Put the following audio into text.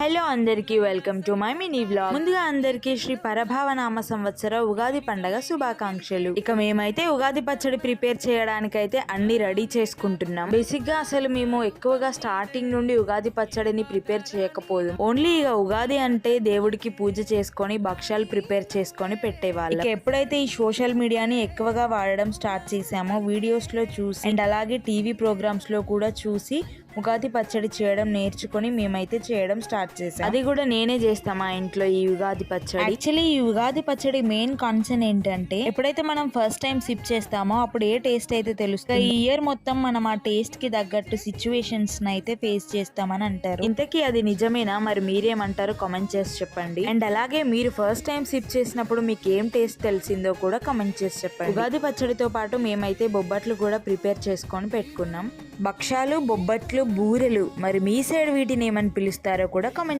Hello అందరికీ welcome to my mini vlog. ముందుగా అందరికీ శ్రీ పరభావనామ సంవత్సర ఉగాది పండగ శుభాకాంక్షలు. ఇక మేమైతే ఉగాది పచ్చడి ప్రిపేర్ చేయడానికైతే అన్ని రెడీ చేసుకుంటున్నాం. బేసిక్ గా అసలు మేము ఎక్కువగా స్టార్టింగ్ నుండి ఉగాది పచ్చడిని ప్రిపేర్ చేయకపోదు. ఓన్లీ ఇక ఉగాది అంటే దేవుడికి పూజ చేసుకొని భక్ష్యాలు ప్రిపేర్ చేసుకొని పెట్టేవాళ్ళం. ఇక ఎప్పుడైతే ఈ సోషల్ మీడియాని ఎక్కువగా వాడడం స్టార్ట్ చేసామో వీడియోస్ లో చూసి అండ్ అలాగే టీవీ ప్రోగ్రామ్స్ లో కూడా చూసి ఉగాది పచ్చడి చేయడం నేర్చుకొని మేమైతే చేయడం స్టార్ట్ చేసాం. అది కూడా నేనే చేస్తాం మా ఇంట్లో ఈ ఉగాది పచ్చడి. యాక్చువల్లీ ఈ ఉగాది పచ్చడి మెయిన్ కాన్సెప్ట్ ఏంటంటే ఎప్పుడైతే మనం ఫస్ట్ టైం సిప్ చేస్తామో అప్పుడు ఏ టేస్ట్ అయితే తెలుస్తుంది. ఈ ఇయర్ మొత్తం మనం ఆ టేస్ట్ కి తగ్గట్టు సిచ్యువేషన్స్ అయితే ఫేస్ చేస్తామని అంటారు. ఇంతకీ అది నిజమేనా? మరి మీరేమంటారు కామెంట్ చేసి చెప్పండి. అండ్ అలాగే మీరు ఫస్ట్ టైం సిప్ చేసినప్పుడు మీకు ఏం టేస్ట్ తెలిసిందో కూడా కామెంట్ చేసి చెప్పండి. ఉగాది పచ్చడితో పాటు మేమైతే బొబ్బట్లు కూడా ప్రిపేర్ చేసుకొని పెట్టుకున్నాం. భక్షాలు, బొబ్బట్లు, బూరెలు, మరి మీ సైడ్ వీటిని ఏమని పిలుస్తారో కూడా కామెంట్